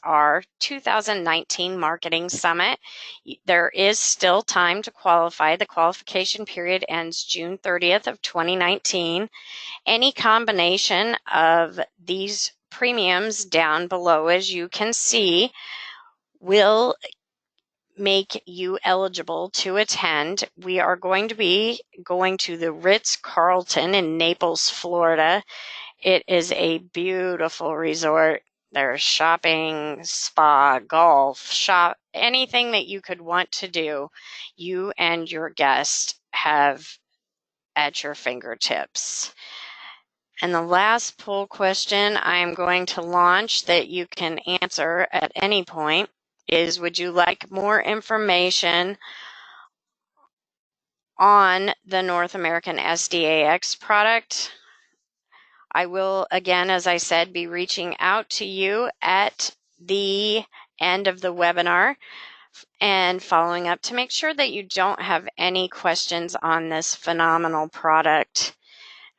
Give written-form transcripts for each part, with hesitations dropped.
our 2019 Marketing Summit. There is still time to qualify. The qualification period ends June 30th of 2019. Any combination of these premiums down below, as you can see, will make you eligible to attend. We are going to be going to the Ritz-Carlton in Naples, Florida. It is a beautiful resort. There's shopping, spa, golf, shop, anything that you could want to do, you and your guest have at your fingertips. And the last poll question I'm going to launch that you can answer at any point is, would you like more information on the North American SDAX product? I will, again, as I said, be reaching out to you at the end of the webinar and following up to make sure that you don't have any questions on this phenomenal product.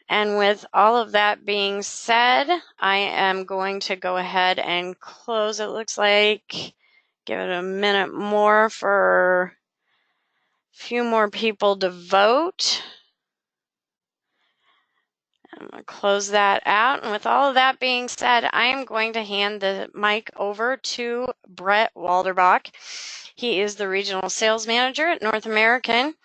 And with all of that being said, I am going to go ahead and close. It looks like, give it a minute more for a few more people to vote. I'm going to close that out. And with all of that being said, I am going to hand the mic over to Brett Walderbach. He is the Regional Sales Manager at North American,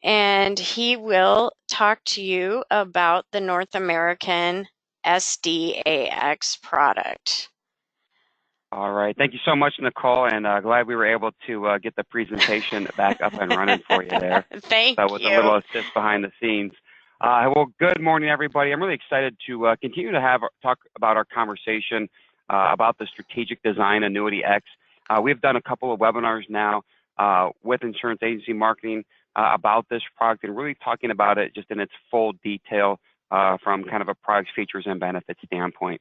and he will talk to you about the North American SDAX product. All right. Thank you so much, Nicole, and glad we were able to get the presentation back up and running for you there. Thank you. With a little assist behind the scenes. Well, good morning, everybody. I'm really excited to continue to talk about our conversation about the strategic design Annuity X. We've done a couple of webinars now with insurance agency marketing about this product and really talking about it just in its full detail from kind of a product features and benefits standpoint.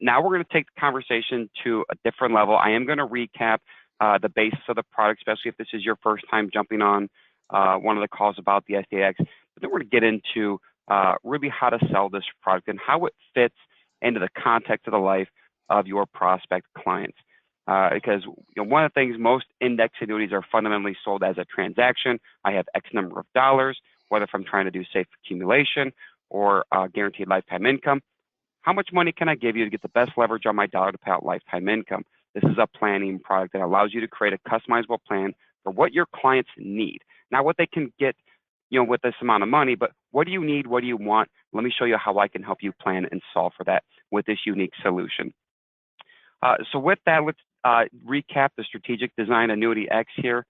Now we're going to take the conversation to a different level. I am going to recap the basis of the product, especially if this is your first time jumping on one of the calls about the SDAX. But then we're going to get into really how to sell this product and how it fits into the context of the life of your prospect clients. Because one of the things, most index annuities are fundamentally sold as a transaction. I have X number of dollars, whether if I'm trying to do safe accumulation or guaranteed lifetime income. How much money can I give you to get the best leverage on my dollar to pay out lifetime income? This is a planning product that allows you to create a customizable plan for what your clients need. Not what they can get, with this amount of money, but what do you need? What do you want? Let me show you how I can help you plan and solve for that with this unique solution. So with that, let's recap the strategic design Annuity X here.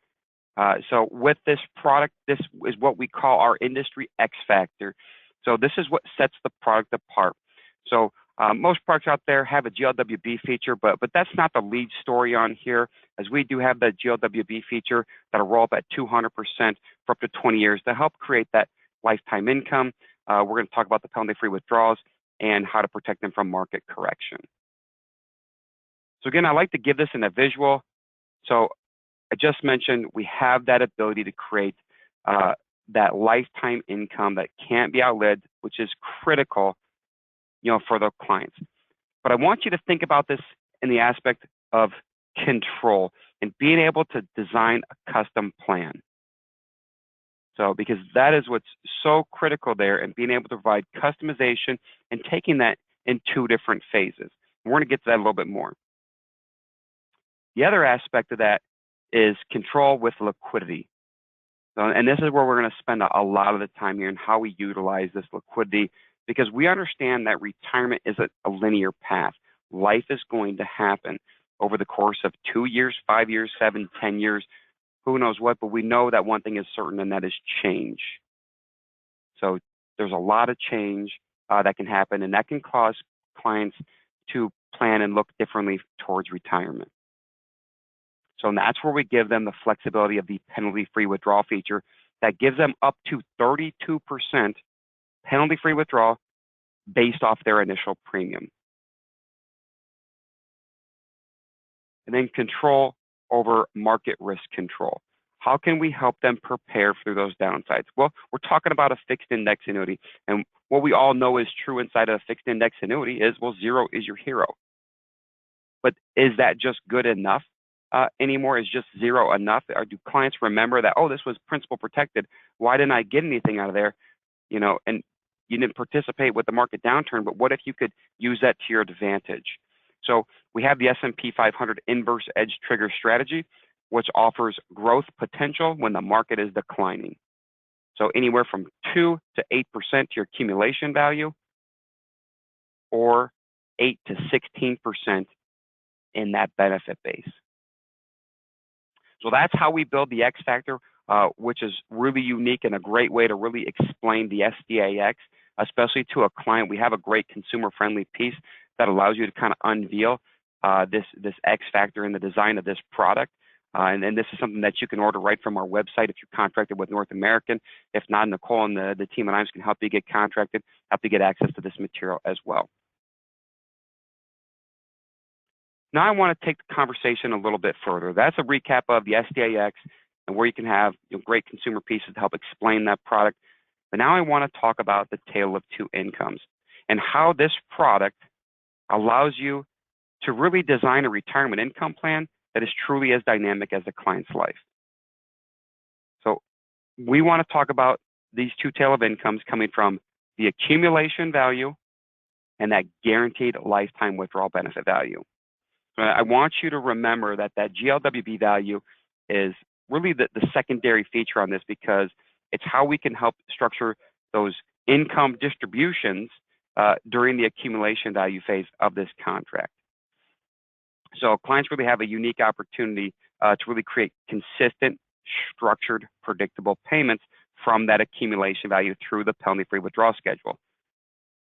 So with this product, this is what we call our industry X factor. So this is what sets the product apart. So most products out there have a GLWB feature, but that's not the lead story on here, as we do have the GLWB feature that'll roll up at 200% for up to 20 years to help create that lifetime income. We're going to talk about the penalty-free withdrawals and how to protect them from market correction. So again, I like to give this in a visual. So I just mentioned we have that ability to create that lifetime income that can't be outlived, which is critical for the clients. But I want you to think about this in the aspect of control and being able to design a custom plan. So because that is what's so critical there, and being able to provide customization and taking that in two different phases. We're going to get to that a little bit more. The other aspect of that is control with liquidity. So, and this is where we're going to spend a lot of the time here and how we utilize this liquidity, because we understand that retirement isn't a linear path. Life is going to happen over the course of 2 years, 5 years, 7, 10 years, who knows what, but we know that one thing is certain, and that is change. So there's a lot of change that can happen, and that can cause clients to plan and look differently towards retirement. So that's where we give them the flexibility of the penalty-free withdrawal feature that gives them up to 32% penalty-free withdrawal based off their initial premium. And then control over market risk control. How can we help them prepare through those downsides? Well, we're talking about a fixed index annuity. And what we all know is true inside of a fixed index annuity is, well, zero is your hero. But is that just good enough anymore? Is just zero enough? Or do clients remember that, oh, this was principal protected? Why didn't I get anything out of there? And you didn't participate with the market downturn, but what if you could use that to your advantage? So we have the S&P 500 inverse edge trigger strategy, which offers growth potential when the market is declining. So anywhere from 2 to 8% to your accumulation value, or 8 to 16% in that benefit base. So that's how we build the X factor, which is really unique and a great way to really explain the SDAX, especially to a client. We have a great consumer-friendly piece that allows you to kind of unveil this X factor in the design of this product. And this is something that you can order right from our website if you're contracted with North American. If not, Nicole and the team and I can help you get contracted, help you get access to this material as well. Now I want to take the conversation a little bit further. That's a recap of the SDAX and where you can have great consumer pieces to help explain that product. But now I want to talk about the tale of two incomes and how this product allows you to really design a retirement income plan that is truly as dynamic as the client's life. So we want to talk about these two tale of incomes coming from the accumulation value and that guaranteed lifetime withdrawal benefit value. I want you to remember that GLWB value is really the secondary feature on this, because it's how we can help structure those income distributions during the accumulation value phase of this contract. So clients really have a unique opportunity to really create consistent, structured, predictable payments from that accumulation value through the penalty-free withdrawal schedule.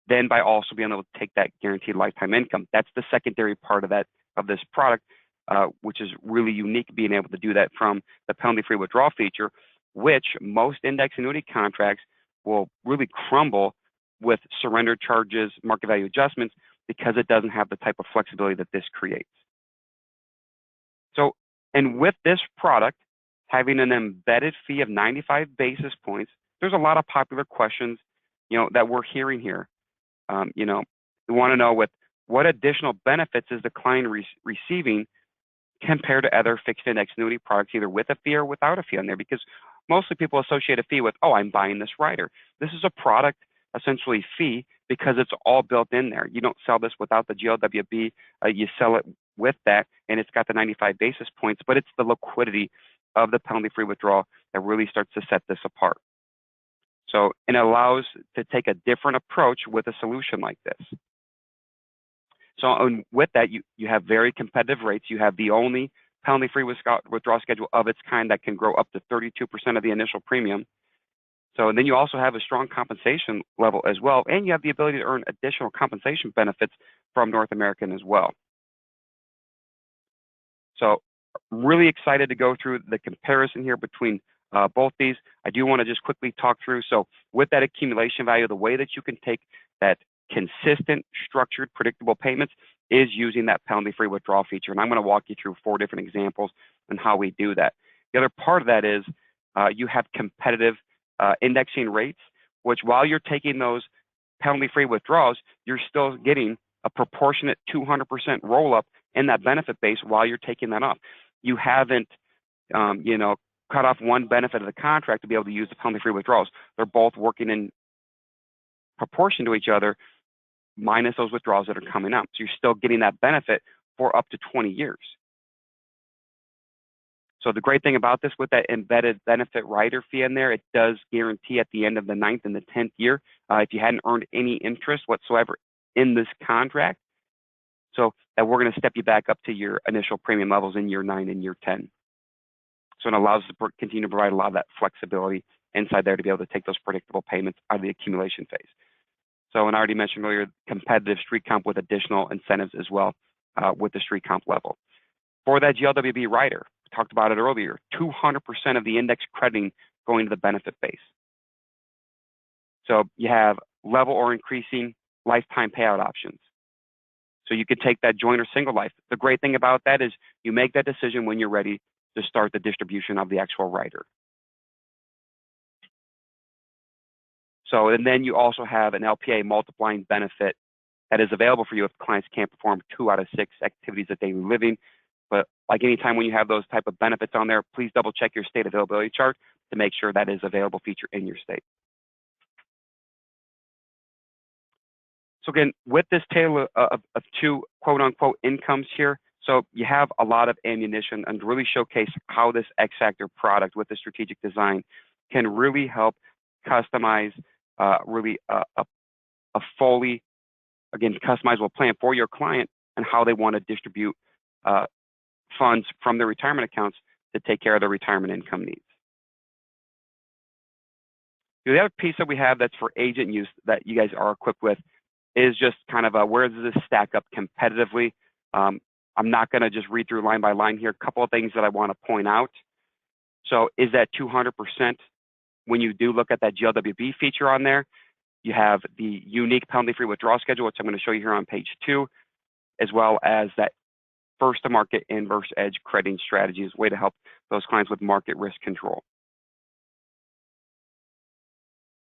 Then by also being able to take that guaranteed lifetime income. That's the secondary part of this product, which is really unique, being able to do that from the penalty-free withdrawal feature, which most index annuity contracts will really crumble with surrender charges, market value adjustments, because it doesn't have the type of flexibility that this creates. So, and with this product having an embedded fee of 95 basis points, there's a lot of popular questions, that we're hearing here. We want to know what additional benefits is the client receiving compared to other fixed index annuity products, either with a fee or without a fee on there, because mostly people associate a fee with, oh, I'm buying this rider. This is a product, essentially fee, because it's all built in there. You don't sell this without the GLWB, you sell it with that, and it's got the 95 basis points, but it's the liquidity of the penalty-free withdrawal that really starts to set this apart. So it allows to take a different approach with a solution like this. So with that, you have very competitive rates. You have the only penalty-free withdrawal schedule of its kind that can grow up to 32% of the initial premium. So then you also have a strong compensation level as well, and you have the ability to earn additional compensation benefits from North American as well. So really excited to go through the comparison here between both these. I do want to just quickly talk through. So with that accumulation value, the way that you can take that consistent, structured, predictable payments is using that penalty-free withdrawal feature. And I'm going to walk you through 4 different examples on how we do that. The other part of that is you have competitive indexing rates, which while you're taking those penalty-free withdrawals, you're still getting a proportionate 200% roll-up in that benefit base while you're taking that off. You haven't, cut off one benefit of the contract to be able to use the penalty-free withdrawals. They're both working in proportion to each other, minus those withdrawals that are coming up. So you're still getting that benefit for up to 20 years. So the great thing about this, with that embedded benefit rider fee in there, it does guarantee at the end of the 9th and the 10th year, if you hadn't earned any interest whatsoever in this contract, so that we're going to step you back up to your initial premium levels in year 9 and year 10. So it allows us to continue to provide a lot of that flexibility inside there to be able to take those predictable payments out of the accumulation phase. So, and I already mentioned earlier, competitive street comp with additional incentives as well with the street comp level. For that GLWB rider, we talked about it earlier, 200% of the index crediting going to the benefit base. So you have level or increasing lifetime payout options. So you could take that joint or single life. The great thing about that is you make that decision when you're ready to start the distribution of the actual rider. So, and then you also have an LPA multiplying benefit that is available for you if clients can't perform 2 out of 6 activities of daily living. But like anytime when you have those type of benefits on there, please double check your state availability chart to make sure that is available feature in your state. So again, with this tale of two quote unquote incomes here, so you have a lot of ammunition and really showcase how this X Factor product with the strategic design can really help customize really a fully, again, customizable plan for your client and how they want to distribute funds from their retirement accounts to take care of their retirement income needs. The other piece that we have that's for agent use that you guys are equipped with is just kind of where does this stack up competitively? I'm not going to just read through line by line here. A couple of things that I want to point out. So is that 200% when you do look at that GLWB feature on there? You have the unique penalty-free withdrawal schedule, which I'm going to show you here on page 2, as well as that first-to-market inverse edge crediting strategy is a way to help those clients with market risk control.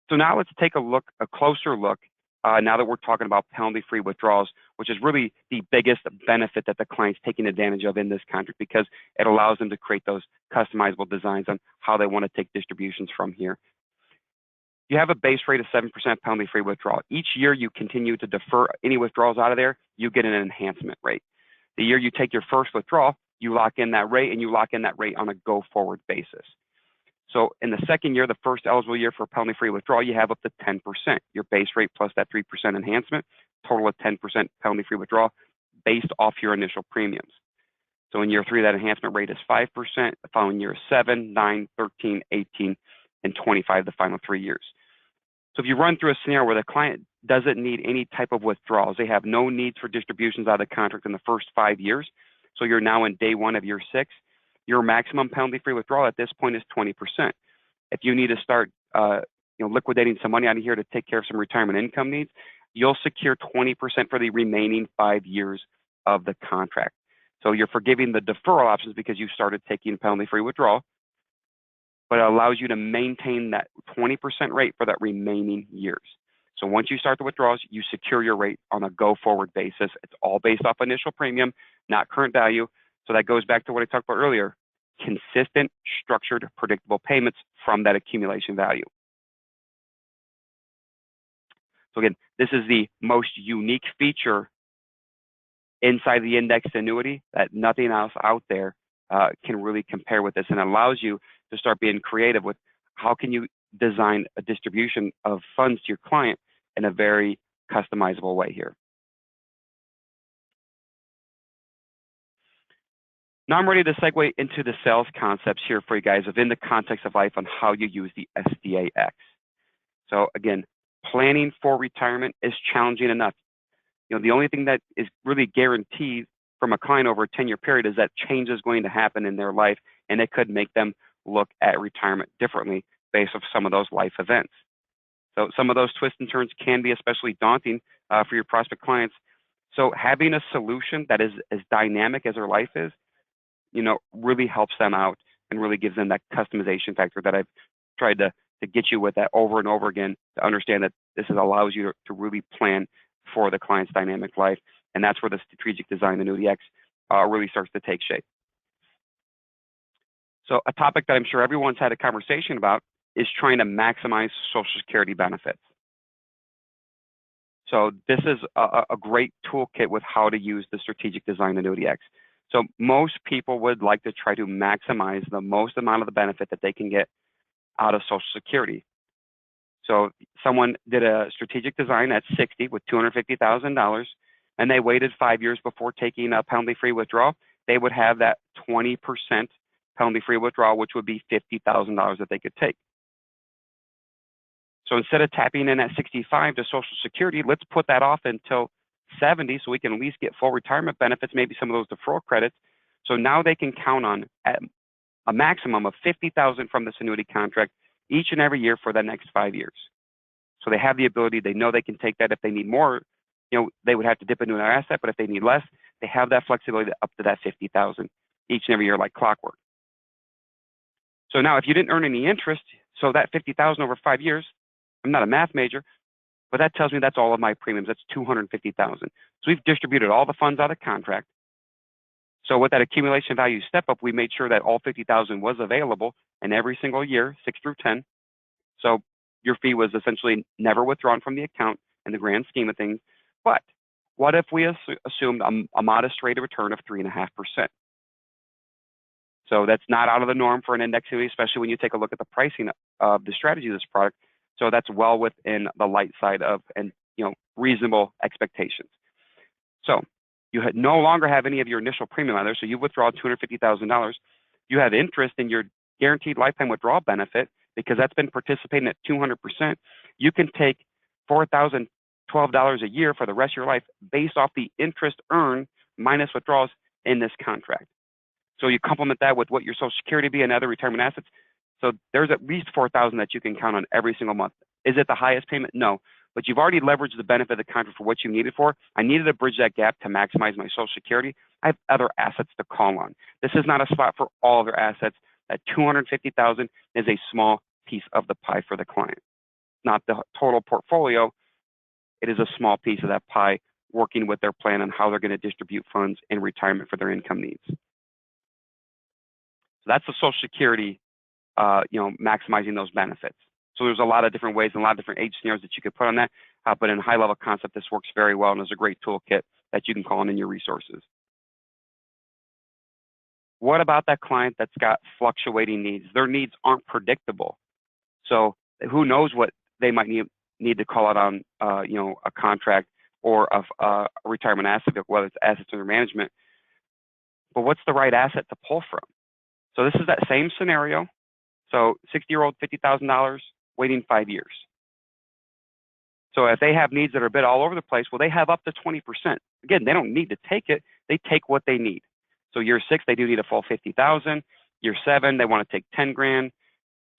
So now let's take a closer look, now that we're talking about penalty-free withdrawals, which is really the biggest benefit that the client's taking advantage of in this contract because it allows them to create those customizable designs on how they want to take distributions from here. You have a base rate of 7% penalty-free withdrawal. Each year you continue to defer any withdrawals out of there, you get an enhancement rate. The year you take your first withdrawal, you lock in that rate, and you lock in that rate on a go-forward basis. So in the second year, the first eligible year for penalty-free withdrawal, you have up to 10%. Your base rate plus that 3% enhancement, total of 10% penalty-free withdrawal based off your initial premiums. So in year 3, that enhancement rate is 5%. The following year is 7, 9, 13, 18, and 25 the final 3 years. So if you run through a scenario where the client doesn't need any type of withdrawals, they have no needs for distributions out of the contract in the first 5 years, so you're now in day 1 of year 6, your maximum penalty-free withdrawal at this point is 20%. If you need to start liquidating some money out of here to take care of some retirement income needs, you'll secure 20% for the remaining 5 years of the contract. So you're forgiving the deferral options because you started taking penalty-free withdrawal, but it allows you to maintain that 20% rate for that remaining years. So once you start the withdrawals, you secure your rate on a go-forward basis. It's all based off initial premium, not current value. So that goes back to what I talked about earlier, consistent, structured, predictable payments from that accumulation value. So again, this is the most unique feature inside the indexed annuity that nothing else out there can really compare with this, and allows you to start being creative with how can you design a distribution of funds to your client in a very customizable way here. Now I'm ready to segue into the sales concepts here for you guys within the context of life on how you use the SDAX. So again, planning for retirement is challenging enough. The only thing that is really guaranteed from a client over a 10-year period is that change is going to happen in their life, and it could make them look at retirement differently based off some of those life events. So some of those twists and turns can be especially daunting for your prospect clients. So having a solution that is as dynamic as their life is, really helps them out and really gives them that customization factor that I've tried to get you with that over and over again to understand that this allows you to really plan for the client's dynamic life. And that's where the strategic design Annuity X really starts to take shape. So a topic that I'm sure everyone's had a conversation about is trying to maximize Social Security benefits. So this is a great toolkit with how to use the strategic design Annuity X. So most people would like to try to maximize the most amount of the benefit that they can get out of Social Security. So someone did a strategic design at 60 with $250,000, and they waited 5 years before taking a penalty-free withdrawal. They would have that 20% penalty-free withdrawal, which would be $50,000 that they could take. So instead of tapping in at 65 to Social Security, let's put that off until 70 so we can at least get full retirement benefits, maybe some of those deferral credits. So now they can count on a maximum of $50,000 from this annuity contract each and every year for the next 5 years. So they have the ability, they know they can take that. If they need more, they would have to dip into an asset, but if they need less, they have that flexibility up to that $50,000 each and every year like clockwork. So now if you didn't earn any interest, so that $50,000 over 5 years, I'm not a math major, but that tells me that's all of my premiums. That's $250,000. So we've distributed all the funds out of contract. So with that accumulation value step up, we made sure that all $50,000 was available in every single year, 6 through 10. So your fee was essentially never withdrawn from the account in the grand scheme of things. But what if we assumed a modest rate of return of 3.5%? So that's not out of the norm for an index annuity, especially when you take a look at the pricing of the strategy of this product. So that's well within the light side of and reasonable expectations. So you no longer have any of your initial premium on there. So you withdraw $250,000. You have interest in your guaranteed lifetime withdrawal benefit because that's been participating at 200%. You can take $4,012 a year for the rest of your life based off the interest earned minus withdrawals in this contract. So you complement that with what your Social Security be and other retirement assets. So there's at least $4,000 that you can count on every single month. Is it the highest payment? No. But you've already leveraged the benefit of the contract for what you need it for. I needed to bridge that gap to maximize my Social Security. I have other assets to call on. This is not a spot for all of their assets. That $250,000 is a small piece of the pie for the client, not the total portfolio. It is a small piece of that pie working with their plan on how they're going to distribute funds in retirement for their income needs. So that's the Social Security, maximizing those benefits. So there's a lot of different ways and a lot of different age scenarios that you could put on that. But in high level concept, this works very well and is a great toolkit that you can call in your resources. What about that client that's got fluctuating needs? Their needs aren't predictable. So who knows what they might need to call out on, a contract or a retirement asset, whether it's assets under management. But what's the right asset to pull from? So this is that same scenario. So 60-year-old, $50,000, waiting 5 years. So if they have needs that are a bit all over the place, well, they have up to 20%. Again, they don't need to take it. They take what they need. So year 6, they do need a full 50,000. Year 7, they want to take 10 grand,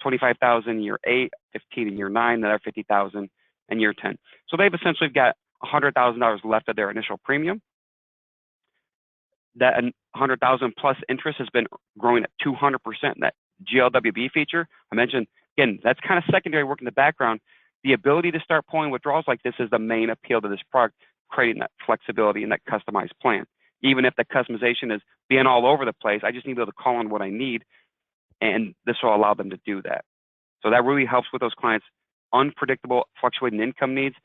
25,000. Year 8, 15 in year 9, another 50,000, and year 10. So they've essentially got $100,000 left of their initial premium. That 100,000 plus interest has been growing at 200%. That GLWB feature I mentioned, again, that's kind of secondary work in the background. The ability to start pulling withdrawals like this is the main appeal to this product, creating that flexibility and that customized plan. Even if the customization is being all over the place, I just need to be able to call on what I need, and this will allow them to do that. So that really helps with those clients' unpredictable, fluctuating income needs.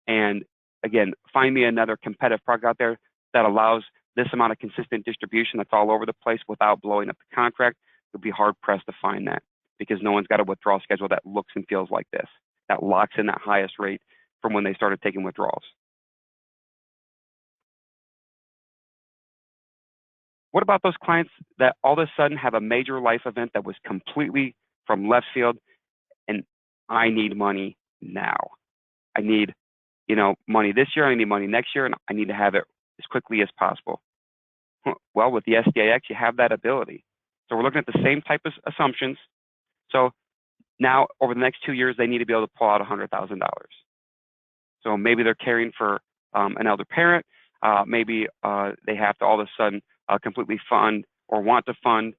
And again, find me another competitive product out there that allows this amount of consistent distribution that's all over the place without blowing up the contract. You'll be hard pressed to find that because no one's got a withdrawal schedule that looks and feels like this, that locks in that highest rate from when they started taking withdrawals. What about those clients that all of a sudden have a major life event that was completely from left field and I need money now? I need, money this year, I need money next year, and I need to have it as quickly as possible. Well, with the SDAX, you have that ability. So we're looking at the same type of assumptions. So now over the next 2 years, they need to be able to pull out $100,000. So maybe they're caring for an elder parent. Maybe they have to all of a sudden completely fund or want to fund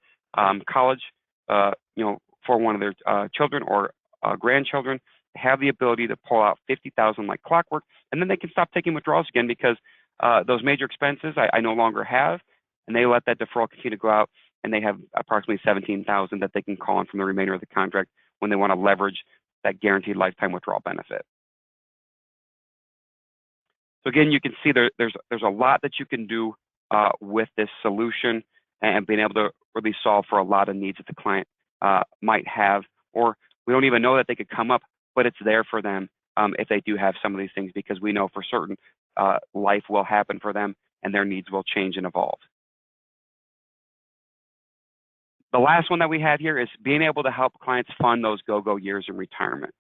college, for one of their children or grandchildren. They have the ability to pull out $50,000 like clockwork, and then they can stop taking withdrawals again because those major expenses I no longer have, and they let that deferral continue to go out, and they have approximately $17,000 that they can call on from the remainder of the contract when they want to leverage that guaranteed lifetime withdrawal benefit. So again, you can see there's a lot that you can do with this solution and being able to really solve for a lot of needs that the client might have, or we don't even know that they could come up, but it's there for them if they do have some of these things, because we know for certain life will happen for them and their needs will change and evolve. The last one that we have here is being able to help clients fund those go-go years in retirement.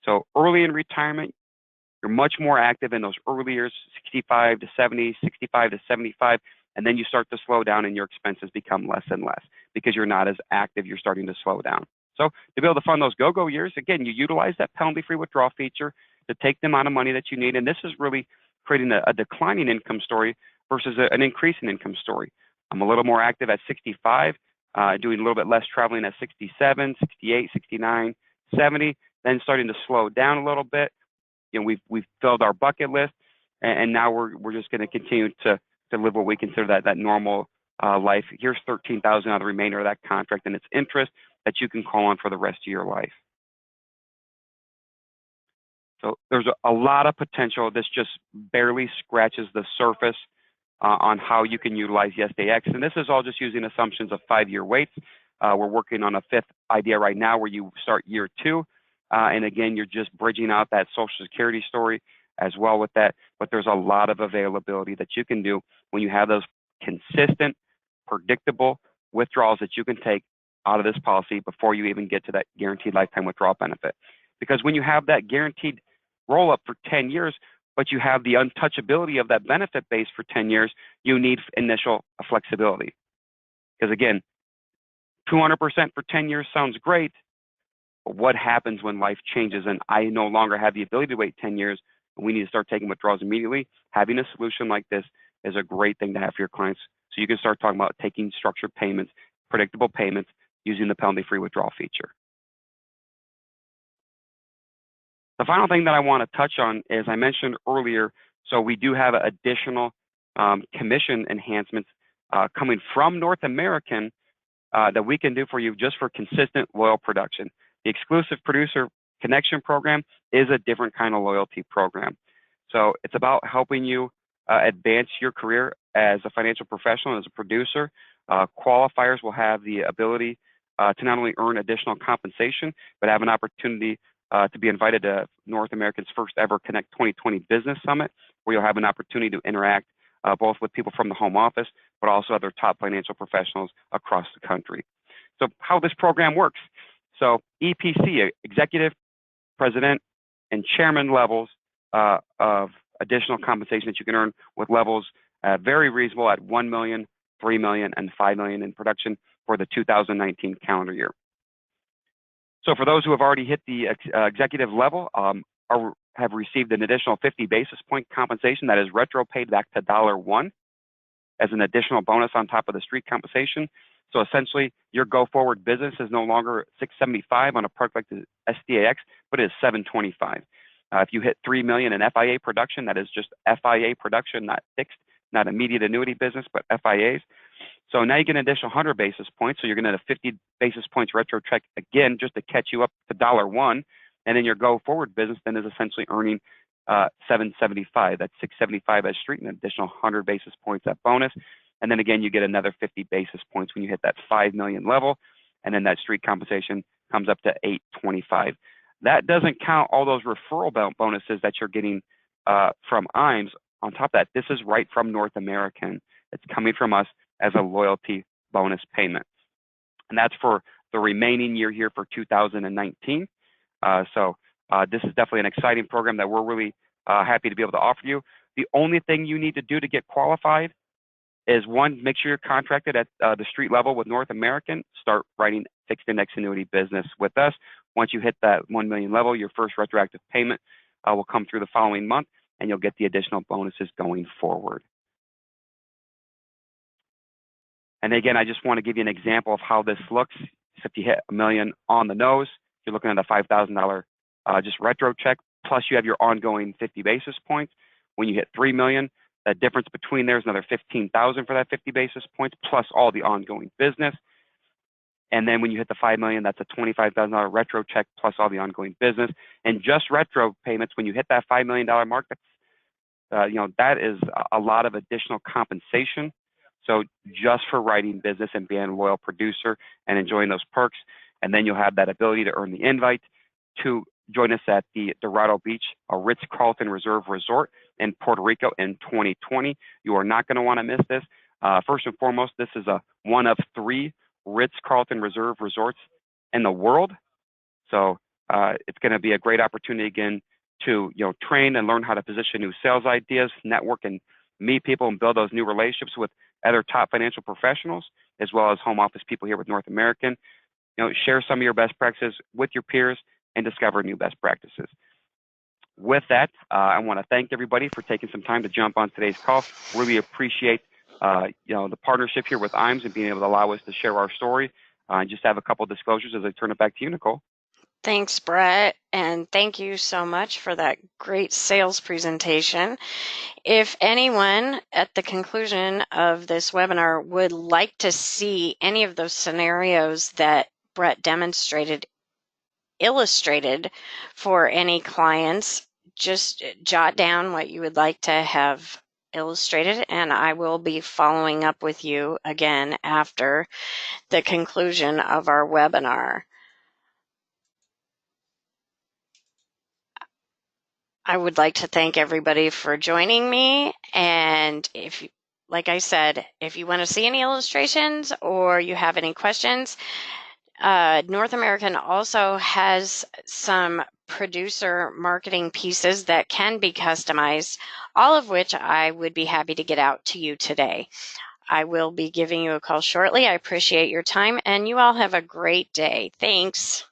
So early in retirement, you're much more active in those early years, 65 to 70, 65 to 75, and then you start to slow down and your expenses become less and less because you're not as active, you're starting to slow down. So to be able to fund those go-go years, again, you utilize that penalty-free withdrawal feature to take the amount of money that you need, and this is really creating a declining income story versus an increasing income story. I'm a little more active at 65, doing a little bit less traveling at 67, 68, 69, 70, then starting to slow down a little bit, we've filled our bucket list, and now we're just going to continue to live what we consider that normal life. Here's $13,000 out of the remainder of that contract, and it's interest that you can call on for the rest of your life. So there's a lot of potential. This just barely scratches the surface on how you can utilize YesDayX. And this is all just using assumptions of 5-year waits. We're working on a 5th idea right now where you start year 2. And again, you're just bridging out that Social Security story as well with that. But there's a lot of availability that you can do when you have those consistent, predictable withdrawals that you can take out of this policy before you even get to that guaranteed lifetime withdrawal benefit. Because when you have that guaranteed roll-up for 10 years, but you have the untouchability of that benefit base for 10 years, you need initial flexibility. Because again, 200% for 10 years sounds great, but what happens when life changes and I no longer have the ability to wait 10 years and we need to start taking withdrawals immediately? Having a solution like this is a great thing to have for your clients. So you can start talking about taking structured payments, predictable payments, using the penalty-free withdrawal feature. The final thing that I want to touch on is I mentioned earlier, so we do have additional commission enhancements coming from North American that we can do for you just for consistent loyal production. The exclusive producer connection program is a different kind of loyalty program. So it's about helping you advance your career as a financial professional, as a producer. Qualifiers will have the ability to not only earn additional compensation, but have an opportunity to be invited to North American's first ever Connect 2020 Business Summit, where you'll have an opportunity to interact both with people from the home office, but also other top financial professionals across the country. So how this program works. So EPC, executive, president, and chairman levels of additional compensation that you can earn with levels very reasonable at $1 million, $3 million, and $5 million in production for the 2019 calendar year. So for those who have already hit the executive level, have received an additional 50 basis point compensation that is retro paid back to $1 as an additional bonus on top of the street compensation. So essentially, your go-forward business is no longer $675 on a product like the SDAX, but it is $725. If you hit $3 million in FIA production, that is just FIA production, not fixed, not immediate annuity business, but FIAs. So now you get an additional 100 basis points. So you're going to have 50 basis points retro check again, just to catch you up to $1. And then your go forward business then is essentially earning $775. That's $675 as street, and an additional 100 basis points that bonus. And then again, you get another 50 basis points when you hit that 5 million level. And then that street compensation comes up to $825. That doesn't count all those referral bonuses that you're getting from IMES. On top of that, this is right from North American. It's coming from us as a loyalty bonus payment. And that's for the remaining year here for 2019. So this is definitely an exciting program that we're really happy to be able to offer you. The only thing you need to do to get qualified is, one, make sure you're contracted at the street level with North American. Start writing fixed index annuity business with us. Once you hit that 1 million level, your first retroactive payment will come through the following month, and you'll get the additional bonuses going forward. And again, I just want to give you an example of how this looks. So if you hit $1 million on the nose, you're looking at a $5,000 just retro check, plus you have your ongoing 50 basis points. When you hit $3 million, the difference between there is another $15,000 for that 50 basis points, plus all the ongoing business. And then when you hit the $5 million, that's a $25,000 retro check plus all the ongoing business. And just retro payments, when you hit that $5 million mark, that's, that is a lot of additional compensation. So just for writing business and being a loyal producer and enjoying those perks. And then you'll have that ability to earn the invite to join us at the Dorado Beach, a Ritz-Carlton Reserve Resort in Puerto Rico in 2020. You are not going to want to miss this. First and foremost, this is one of 3 Ritz-Carlton Reserve Resorts in the world. So it's going to be a great opportunity again to train and learn how to position new sales ideas, network and meet people and build those new relationships with other top financial professionals, as well as home office people here with North American. Share some of your best practices with your peers and discover new best practices. With that, I want to thank everybody for taking some time to jump on today's call. Really appreciate the partnership here with IMES and being able to allow us to share our story. I just have a couple of disclosures as I turn it back to you, Nicole. Thanks, Brett, and thank you so much for that great sales presentation. If anyone at the conclusion of this webinar would like to see any of those scenarios that Brett illustrated for any clients, just jot down what you would like to have illustrated, and I will be following up with you again after the conclusion of our webinar. I would like to thank everybody for joining me. And like I said, if you want to see any illustrations or you have any questions, North American also has some producer marketing pieces that can be customized, all of which I would be happy to get out to you today. I will be giving you a call shortly. I appreciate your time, and you all have a great day. Thanks.